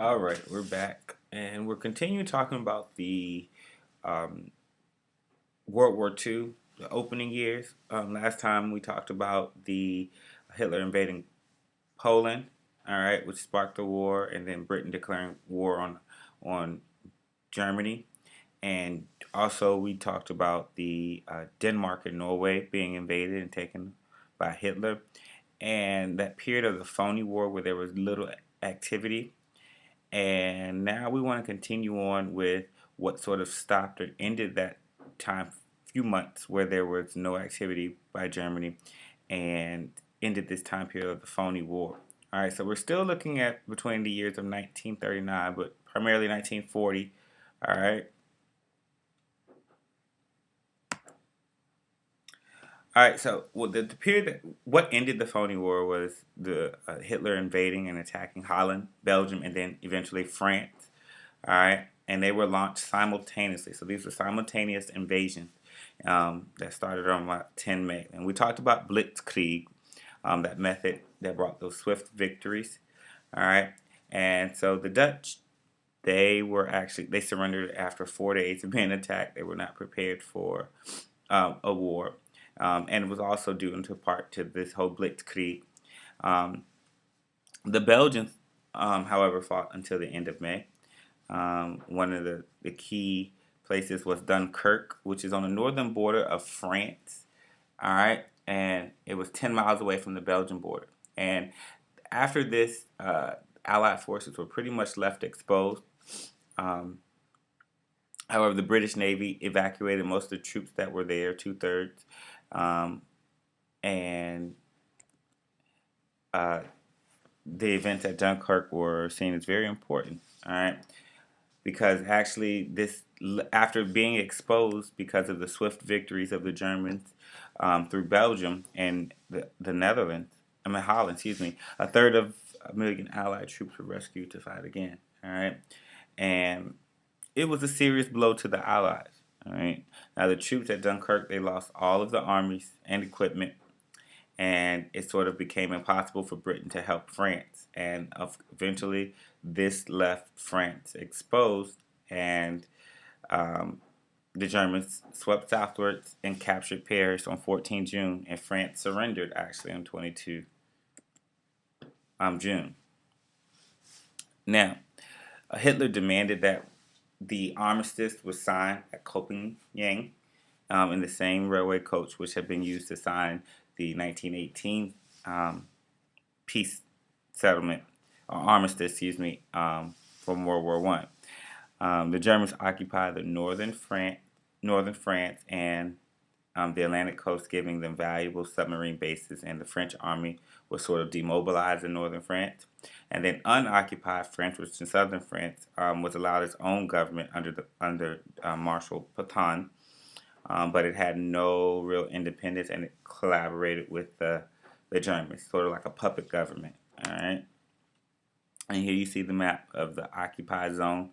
All right, we're back, and we're continuing talking about the um, World War II, the opening years. Last time we talked about the Hitler invading Poland, all right, which sparked the war, and then Britain declaring war on Germany, and also we talked about the Denmark and Norway being invaded and taken by Hitler, and that period of the phony war where there was little activity. And now we want to continue on with what sort of stopped or ended that time, few months where there was no activity by Germany and ended this time period of the phony war. All right, so we're still looking at between the years of 1939, but primarily 1940. All right. All right, so the period what ended the phony war was the Hitler invading and attacking Holland, Belgium, and then eventually France. All right, and they were launched simultaneously. So these were simultaneous invasions that started on about 10 May. And we talked about Blitzkrieg, that method that brought those swift victories. All right, and so the Dutch, they surrendered after 4 days of being attacked. They were not prepared for a war, and it was also due into part to this whole Blitzkrieg. Um, the Belgians, however, fought until the end of May. One of the key places was Dunkirk, which is on the northern border of France. All right, and it was 10 miles away from the Belgian border. And after this, Allied forces were pretty much left exposed. Um, However, the British Navy evacuated most of the troops that were there, two-thirds, um, and uh, the events at Dunkirk were seen as very important. All right, because actually this after being exposed because of the swift victories of the Germans through Belgium and the Netherlands, I mean Holland, excuse me, a third of a million Allied troops were rescued to fight again. All right, and it was a serious blow to the Allies. All right, now the troops at Dunkirk, they lost all of the armies and equipment, and it sort of became impossible for Britain to help France. And eventually, this left France exposed, and um, the Germans swept southwards and captured Paris on 14 June, and France surrendered actually on 22 June. Now, Hitler demanded that the armistice was signed at Copenhagen in the same railway coach which had been used to sign the 1918 peace settlement, or armistice, excuse me, from World War One. The Germans occupied the northern France, and the Atlantic coast, giving them valuable submarine bases, and the French army was sort of demobilized in northern France. And then unoccupied France, which in southern France, was allowed its own government under Marshal Pétain, but it had no real independence, and it collaborated with the Germans, sort of like a puppet government. All right, and here you see the map of the occupied zone.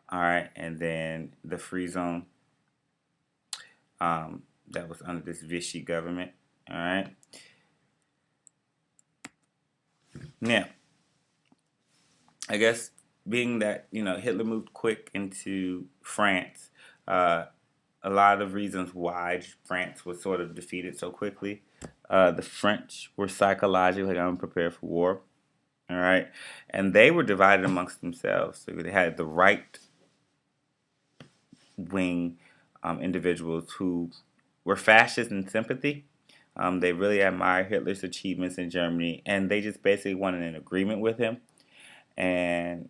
All right, and then the free zone that was under this Vichy government. All right, now I guess being that Hitler moved quick into France, uh, a lot of reasons why France was sort of defeated so quickly. The French were psychologically unprepared for war. All right, and they were divided amongst themselves. So they had the right wing individuals who were fascist in sympathy. They really admired Hitler's achievements in Germany, and they just basically wanted an agreement with him. And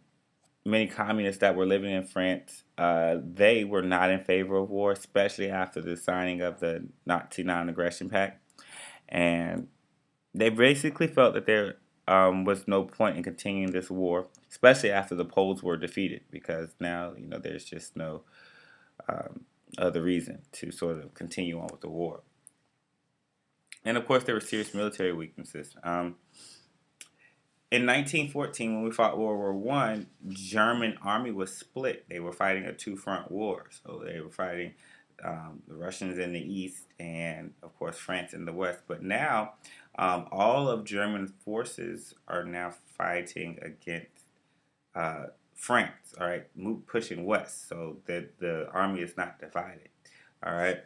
many communists that were living in France, they were not in favor of war, especially after the signing of the Nazi Non-Aggression Pact. And they basically felt that there was no point in continuing this war, especially after the Poles were defeated, because now there's just no other reason to sort of continue on with the war. And of course, there were serious military weaknesses. In 1914, when we fought World War One, German army was split. They were fighting a two-front war. So they were fighting the Russians in the east and, of course, France in the west. But now, all of German forces are now fighting against uh, France. All right, pushing west so that the army is not divided. All right.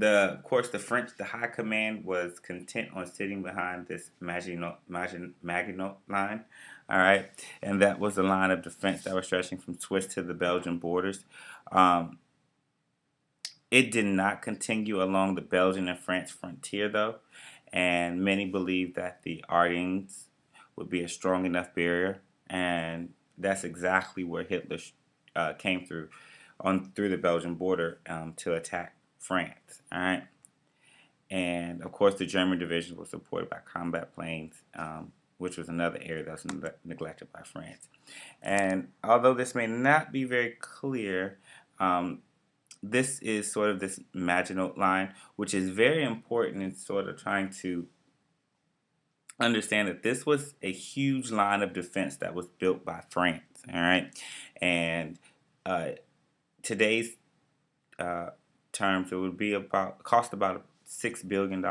Of course, the High Command was content on sitting behind this Maginot line, all right, and that was the line of defense that was stretching from Swiss to the Belgian borders. Um, it did not continue along the Belgian and French frontier, though, and many believed that the Ardennes would be a strong enough barrier, and that's exactly where Hitler came through the Belgian border to attack France. All right. And of course, the German division was supported by combat planes, which was another area that was neglected by France. And although this may not be very clear, this is sort of this Maginot line, which is very important in sort of trying to understand that this was a huge line of defense that was built by France. All right, and uh, today's terms, it would be about cost about $6 billion,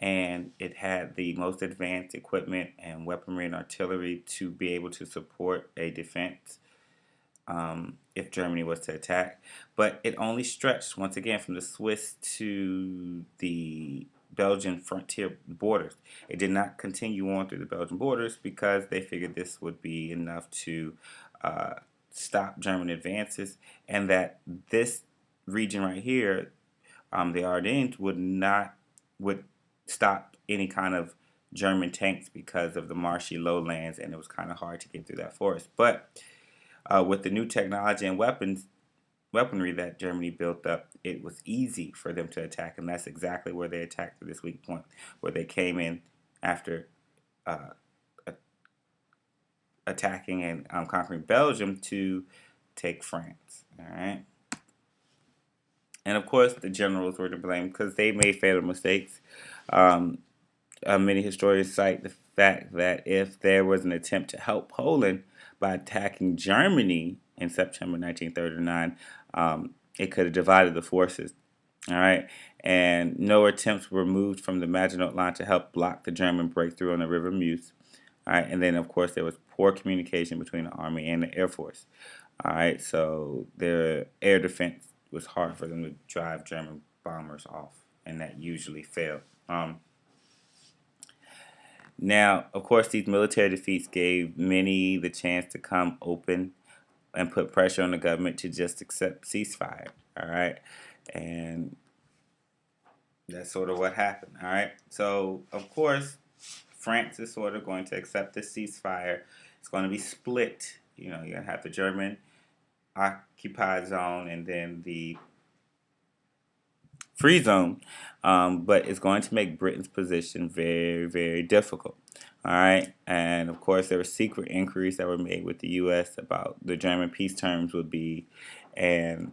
and it had the most advanced equipment and weaponry and artillery to be able to support a defense if Germany was to attack. But it only stretched once again from the Swiss to the Belgian frontier borders. It did not continue on through the Belgian borders because they figured this would be enough to uh, stop German advances, and that this region right here, the Ardennes, would stop any kind of German tanks because of the marshy lowlands, and it was kind of hard to get through that forest. But with the new technology and weaponry that Germany built up, it was easy for them to attack, and that's exactly where they attacked at this weak point, where they came in after uh, attacking and conquering Belgium to take France. All right. And of course, the generals were to blame because they made fatal mistakes. Um, Many historians cite the fact that if there was an attempt to help Poland by attacking Germany in September 1939, it could have divided the forces. All right, and no attempts were moved from the Maginot Line to help block the German breakthrough on the River Meuse. All right, and then of course there was poor communication between the army and the air force. All right, so their air defense was hard for them to drive German bombers off, and that usually failed. Now, of course, these military defeats gave many the chance to come open and put pressure on the government to just accept ceasefire. All right, and that's sort of what happened. All right, so of course, France is sort of going to accept the ceasefire. It's going to be split. You know, you're gonna have the German occupied zone and then the free zone, but it's going to make Britain's position very, very difficult. All right, and of course, there were secret inquiries that were made with the U.S. about the German peace terms would be, and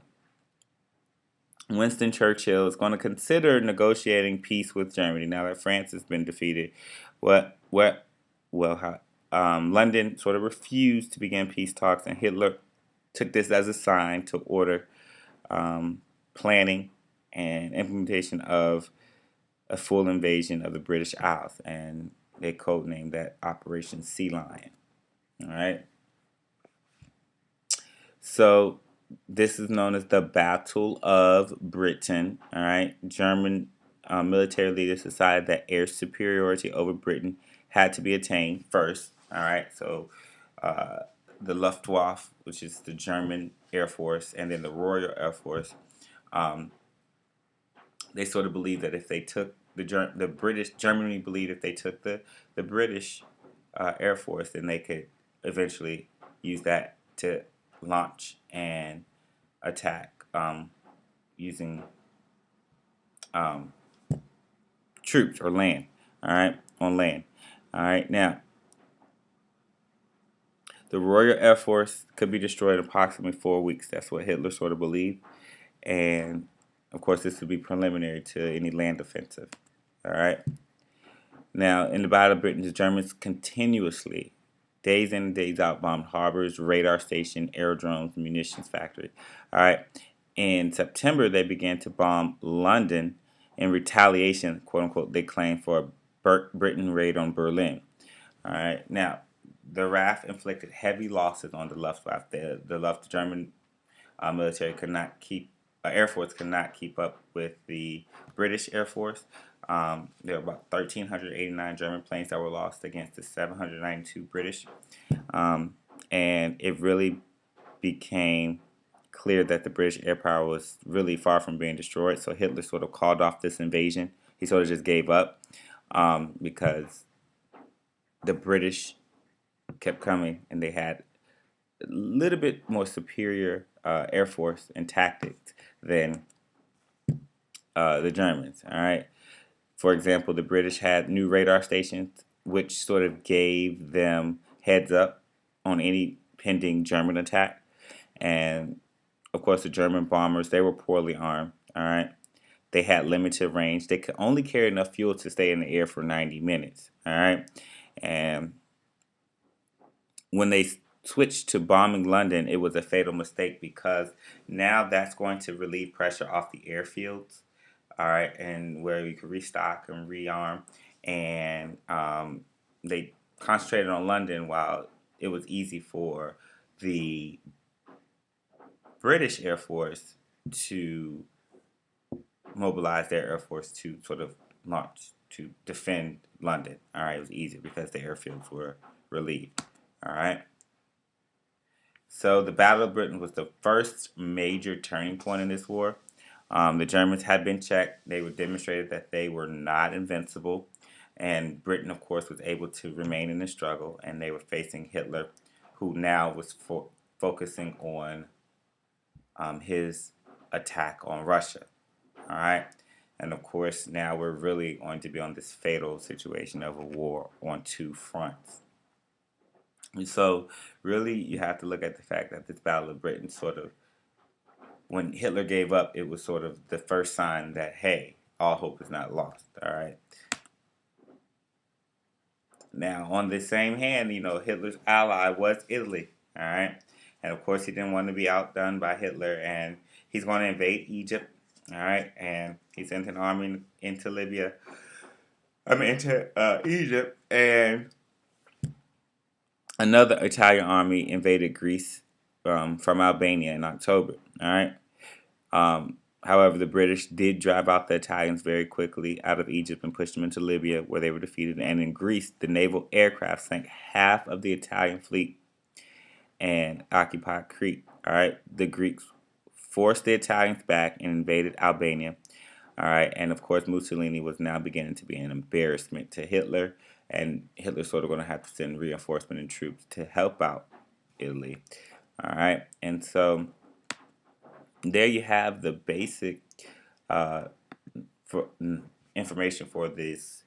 Winston Churchill is going to consider negotiating peace with Germany now that France has been defeated. What, well, how, London sort of refused to begin peace talks, and Hitler took this as a sign to order planning and implementation of a full invasion of the British Isles, and they codenamed that Operation Sea Lion. All right. So this is known as the Battle of Britain. All right. German military leaders decided that air superiority over Britain had to be attained first. All right. So the Luftwaffe, which is the German Air Force, and then the Royal Air Force, they sort of believed that if they took the British, Germany believed if they took the British Air Force, then they could eventually use that to launch and attack using troops or land. All right, on land. All right, now the Royal Air Force could be destroyed in approximately 4 weeks. That's what Hitler sort of believed, and of course, this would be preliminary to any land offensive. All right. Now, in the Battle of Britain, the Germans continuously, days in and days out, bombed harbors, radar station, aerodromes, munitions factory. All right. In September, they began to bomb London in retaliation, quote unquote, they claimed for a Britain raid on Berlin. All right. Now, the RAF inflicted heavy losses on the Luftwaffe. The German military could not keep, Air Force could not keep up with the British Air Force. There were about 1,389 German planes that were lost against the 792 British. And it really became clear that the British air power was really far from being destroyed. So Hitler sort of called off this invasion. He sort of just gave up because the British kept coming and they had a little bit more superior air force and tactics than the Germans. All right. For example, the British had new radar stations, which sort of gave them heads up on any pending German attack. And of course, the German bombers, they were poorly armed. All right. They had limited range. They could only carry enough fuel to stay in the air for 90 minutes. All right. And when they switched to bombing London, it was a fatal mistake because now that's going to relieve pressure off the airfields. All right. And where you could restock and rearm. And they concentrated on London while it was easy for the British Air Force to mobilize their Air Force to sort of launch to defend London. All right, it was easy because the airfields were relieved. All right. So the Battle of Britain was the first major turning point in this war. The Germans had been checked. They were demonstrated that they were not invincible. And Britain, of course, was able to remain in the struggle. And they were facing Hitler, who now was focusing on his attack on Russia. All right. And of course, now we're really going to be on this fatal situation of a war on two fronts. And so, really, you have to look at the fact that this Battle of Britain sort of, when Hitler gave up, it was sort of the first sign that, hey, all hope is not lost. All right. Now, on the same hand, Hitler's ally was Italy. All right. And of course, he didn't want to be outdone by Hitler, and he's going to invade Egypt. All right, and he sent an army into Libya. Into Egypt, and another Italian army invaded Greece from Albania in October. All right. However, the British did drive out the Italians very quickly out of Egypt and pushed them into Libya, where they were defeated. And in Greece, the naval aircraft sank half of the Italian fleet and occupied Crete. All right, the Greeks forced the Italians back and invaded Albania. All right, and of course Mussolini was now beginning to be an embarrassment to Hitler, and Hitler's sort of going to have to send reinforcement and troops to help out Italy. All right, and so there you have the basic for information for this